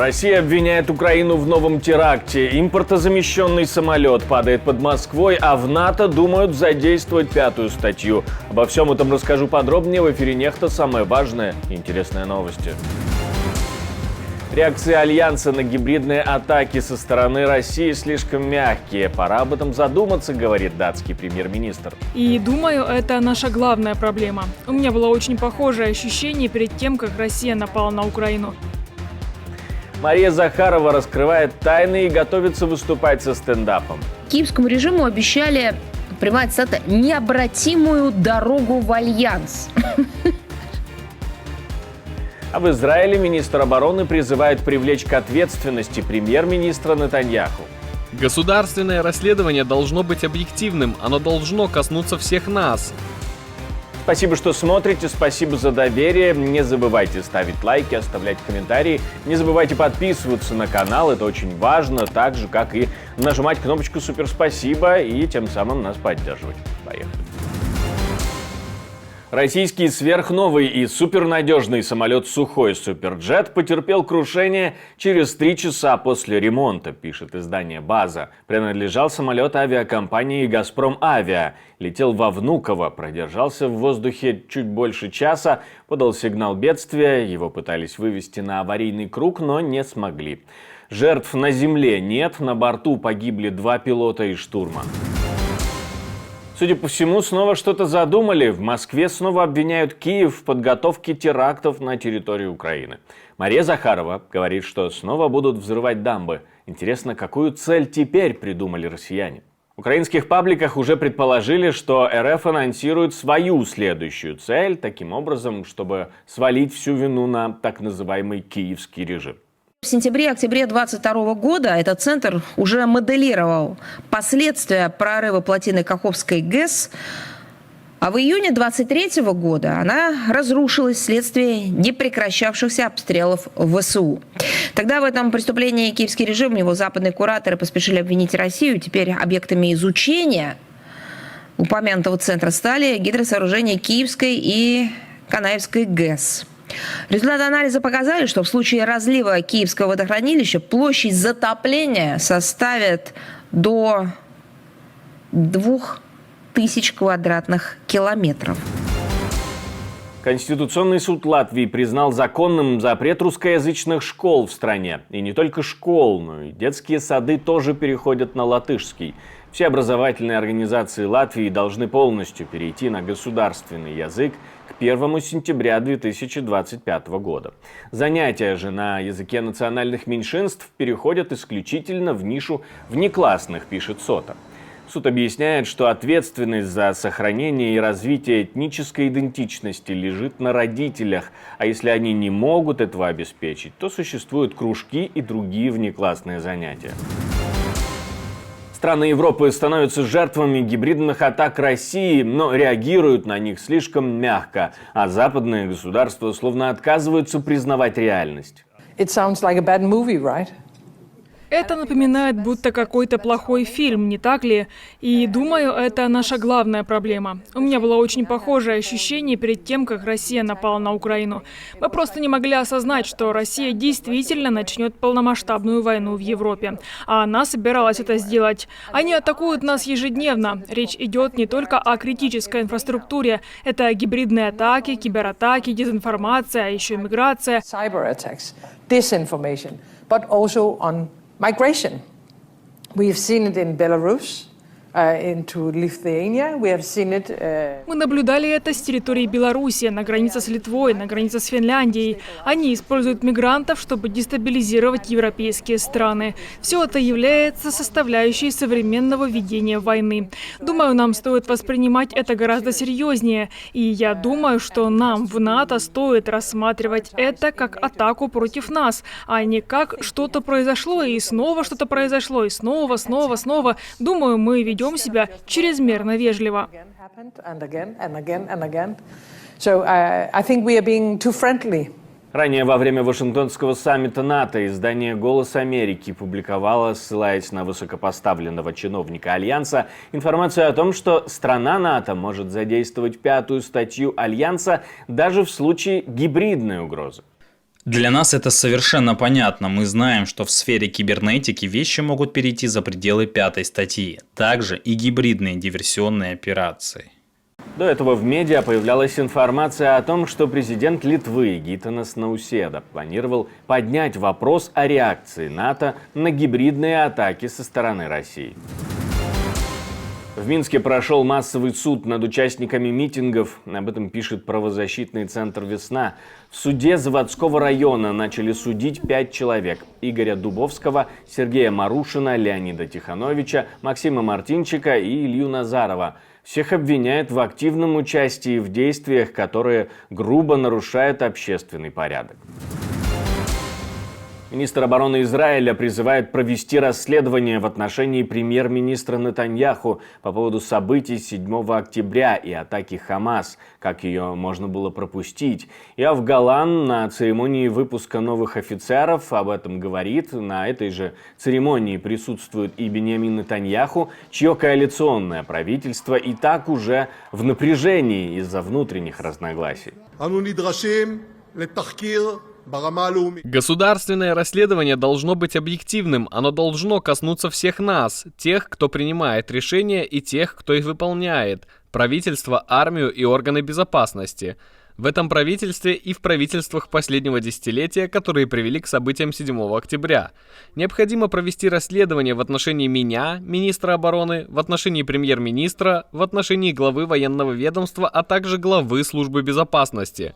Россия обвиняет Украину в новом теракте. Импортозамещенный самолет падает под Москвой, а в НАТО думают задействовать 5-ю статью. Обо всем этом расскажу подробнее в эфире «Нехта». Самые важные и интересные новости. Реакции Альянса на гибридные атаки со стороны России слишком мягкие. Пора об этом задуматься, говорит датский премьер-министр. И думаю, это наша главная проблема. У меня было очень похожее ощущение перед тем, как Россия напала на Украину. Мария Захарова раскрывает тайны и готовится выступать со стендапом. Киевскому режиму обещали, понимаете, это необратимую дорогу в Альянс. А в Израиле министр обороны призывает привлечь к ответственности премьер-министра Нетаньяху. Государственное расследование должно быть объективным, оно должно коснуться всех нас. Спасибо, что смотрите, спасибо за доверие. Не забывайте ставить лайки, оставлять комментарии. Не забывайте подписываться на канал, это очень важно, так же, как и нажимать кнопочку «Супер спасибо» и тем самым нас поддерживать. Поехали. Российский сверхновый и супернадежный самолет «Сухой Суперджет» потерпел крушение через 3 часа после ремонта, пишет издание «База». Принадлежал самолет авиакомпании «Газпром Авиа». Летел во Внуково, продержался в воздухе чуть больше часа, подал сигнал бедствия, его пытались вывести на аварийный круг, но не смогли. Жертв на земле нет, на борту погибли 2 пилота и штурман. Судя по всему, снова что-то задумали. В Москве снова обвиняют Киев в подготовке терактов на территории Украины. Мария Захарова говорит, что снова будут взрывать дамбы. Интересно, какую цель теперь придумали россияне? В украинских пабликах уже предположили, что РФ анонсирует свою следующую цель, таким образом, чтобы свалить всю вину на так называемый киевский режим. В сентябре-октябре 2022 года этот центр уже моделировал последствия прорыва плотины Каховской ГЭС, а в июне 2023 года она разрушилась вследствие непрекращавшихся обстрелов ВСУ. Тогда в этом преступлении киевский режим, его западные кураторы поспешили обвинить Россию. Теперь объектами изучения упомянутого центра стали гидросооружения Киевской и Канаевской ГЭС. Результаты анализа показали, что в случае разлива Киевского водохранилища площадь затопления составит до 2000 квадратных километров. Конституционный суд Латвии признал законным запрет русскоязычных школ в стране. И не только школ, но и детские сады тоже переходят на латышский. Все образовательные организации Латвии должны полностью перейти на государственный язык к 1 сентября 2025 года. Занятия же на языке национальных меньшинств переходят исключительно в нишу внеклассных, пишет СОТА. Суд объясняет, что ответственность за сохранение и развитие этнической идентичности лежит на родителях, а если они не могут этого обеспечить, то существуют кружки и другие внеклассные занятия. Страны Европы становятся жертвами гибридных атак России, но реагируют на них слишком мягко, а западные государства словно отказываются признавать реальность. Это напоминает, будто какой-то плохой фильм, не так ли? И думаю, это наша главная проблема. У меня было очень похожее ощущение перед тем, как Россия напала на Украину. Мы просто не могли осознать, что Россия действительно начнет полномасштабную войну в Европе. А она собиралась это сделать. Они атакуют нас ежедневно. Речь идет не только о критической инфраструктуре. Это гибридные атаки, кибератаки, дезинформация, а еще миграция. Migration. We have seen it in Belarus, into Lithuania. We have seen it. Мы наблюдали это с территории Беларуси, на границе с Литвой, на границе с Финляндией. Они используют мигрантов, чтобы дестабилизировать европейские страны. Все это является составляющей современного ведения войны. Думаю, нам стоит воспринимать это гораздо серьезнее. И я думаю, что нам в НАТО стоит рассматривать это как атаку против нас, а не как что-то произошло и снова что-то произошло, и снова. Думаю, мы ведем себя чрезмерно вежливо. Ранее во время Вашингтонского саммита НАТО издание «Голос Америки» публиковало, ссылаясь на высокопоставленного чиновника Альянса, информацию о том, что страна НАТО может задействовать 5-ю статью Альянса даже в случае гибридной угрозы. Для нас это совершенно понятно. Мы знаем, что в сфере кибернетики вещи могут перейти за пределы 5 статьи. Также и гибридные диверсионные операции. До этого в медиа появлялась информация о том, что президент Литвы Гитанас Науседа планировал поднять вопрос о реакции НАТО на гибридные атаки со стороны России. В Минске прошел массовый суд над участниками митингов. Об этом пишет правозащитный центр «Весна». В суде Заводского района начали судить 5 человек. Игоря Дубовского, Сергея Марушина, Леонида Тихановича, Максима Мартинчика и Илью Назарова. Всех обвиняют в активном участии в действиях, которые грубо нарушают общественный порядок. Министр обороны Израиля призывает провести расследование в отношении премьер-министра Нетаньяху по поводу событий 7 октября и атаки Хамас, как ее можно было пропустить. Иоав Галан на церемонии выпуска новых офицеров об этом говорит. На этой же церемонии присутствует и Биньямин Нетаньяху, чье коалиционное правительство и так уже в напряжении из-за внутренних разногласий. Государственное расследование должно быть объективным, оно должно коснуться всех нас, тех, кто принимает решения, и тех, кто их выполняет, правительство, армию и органы безопасности. В этом правительстве и в правительствах последнего десятилетия, которые привели к событиям 7 октября. Необходимо провести расследование в отношении меня, министра обороны, в отношении премьер-министра, в отношении главы военного ведомства, а также главы службы безопасности.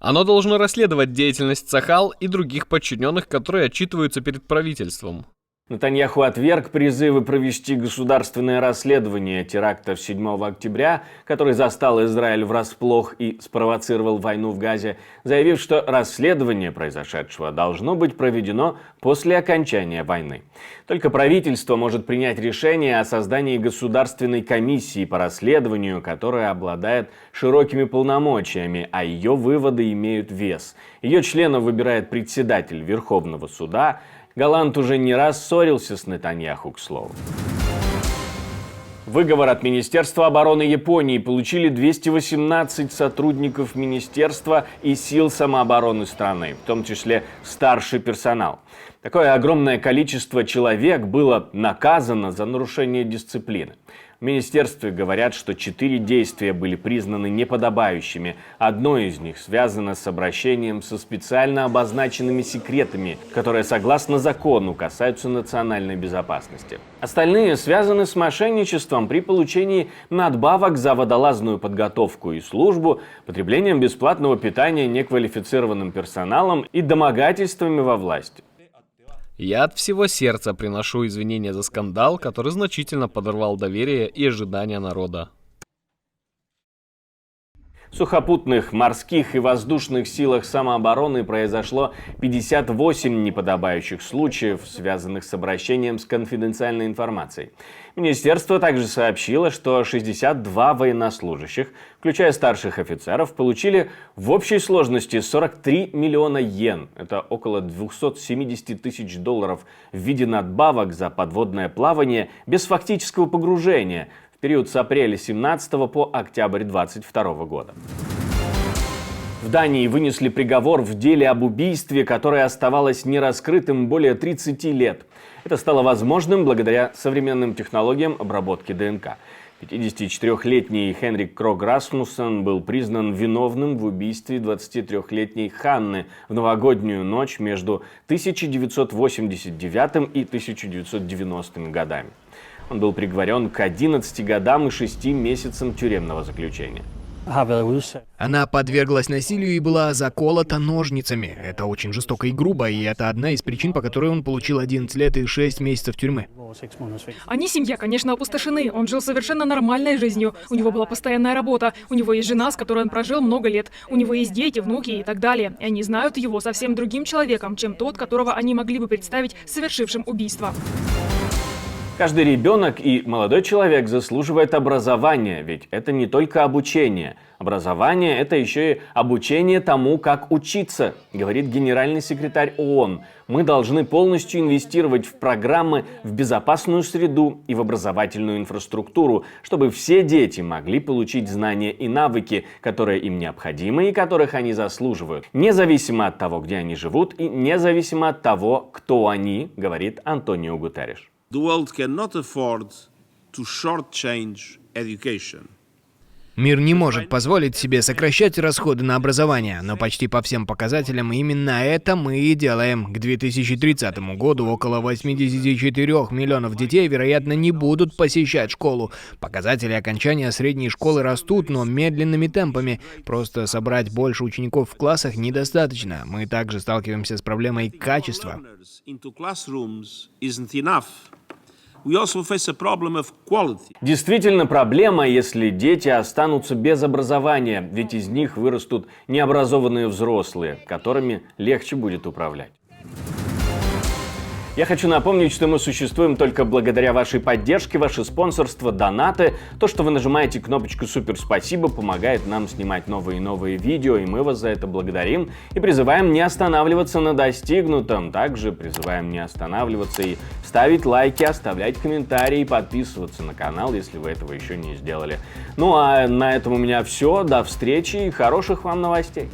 Оно должно расследовать деятельность Цахал и других подчиненных, которые отчитываются перед правительством. Нетаньяху отверг призывы провести государственное расследование терактов 7 октября, который застал Израиль врасплох и спровоцировал войну в Газе, заявив, что расследование произошедшего должно быть проведено после окончания войны. Только правительство может принять решение о создании государственной комиссии по расследованию, которая обладает широкими полномочиями, а ее выводы имеют вес. Ее членов выбирает председатель Верховного суда. Галант уже не раз ссорился с Нетаньяху, к слову. Выговор от Министерства обороны Японии получили 218 сотрудников министерства и сил самообороны страны, в том числе старший персонал. Такое огромное количество человек было наказано за нарушение дисциплины. В министерстве говорят, что 4 действия были признаны неподобающими. Одно из них связано с обращением со специально обозначенными секретами, которые, согласно закону, касаются национальной безопасности. Остальные связаны с мошенничеством при получении надбавок за водолазную подготовку и службу, потреблением бесплатного питания неквалифицированным персоналом и домогательствами во власти. Я от всего сердца приношу извинения за скандал, который значительно подорвал доверие и ожидания народа. В сухопутных, морских и воздушных силах самообороны произошло 58 неподобающих случаев, связанных с обращением с конфиденциальной информацией. Министерство также сообщило, что 62 военнослужащих, включая старших офицеров, получили в общей сложности 43 миллиона йен, это около 270 тысяч долларов, в виде надбавок за подводное плавание без фактического погружения в период с апреля 17 по октябрь 22 года. В Дании вынесли приговор в деле об убийстве, которое оставалось нераскрытым более 30 лет. Это стало возможным благодаря современным технологиям обработки ДНК. 54-летний Хенрик Крог Расмуссен был признан виновным в убийстве 23-летней Ханны в новогоднюю ночь между 1989 и 1990 годами. Он был приговорен к 11 годам и 6 месяцам тюремного заключения. Она подверглась насилию и была заколота ножницами. Это очень жестоко и грубо, и это одна из причин, по которой он получил 11 лет и 6 месяцев тюрьмы. Они, семья, конечно, опустошены. Он жил совершенно нормальной жизнью. У него была постоянная работа. У него есть жена, с которой он прожил много лет. У него есть дети, внуки и так далее. И они знают его совсем другим человеком, чем тот, которого они могли бы представить совершившим убийство. Каждый ребенок и молодой человек заслуживает образования, ведь это не только обучение. Образование – это еще и обучение тому, как учиться, говорит генеральный секретарь ООН. Мы должны полностью инвестировать в программы, в безопасную среду и в образовательную инфраструктуру, чтобы все дети могли получить знания и навыки, которые им необходимы и которых они заслуживают, независимо от того, где они живут и независимо от того, кто они, говорит Антонио Гутерриш. The world cannot afford to shortchange education. Мир не может позволить себе сокращать расходы на образование, но почти по всем показателям именно это мы и делаем. К 2030 году около 84 миллионов детей, вероятно, не будут посещать школу. Показатели окончания средней школы растут, но медленными темпами. Просто собрать больше учеников в классах недостаточно. Мы также сталкиваемся с проблемой качества. Действительно проблема, если дети останутся без образования, ведь из них вырастут необразованные взрослые, которыми легче будет управлять. Я хочу напомнить, что мы существуем только благодаря вашей поддержке, ваше спонсорство, донаты. То, что вы нажимаете кнопочку «Супер спасибо», помогает нам снимать новые и новые видео, и мы вас за это благодарим. И призываем не останавливаться на достигнутом. Также призываем не останавливаться и ставить лайки, оставлять комментарии, подписываться на канал, если вы этого еще не сделали. Ну а на этом у меня все. До встречи и хороших вам новостей.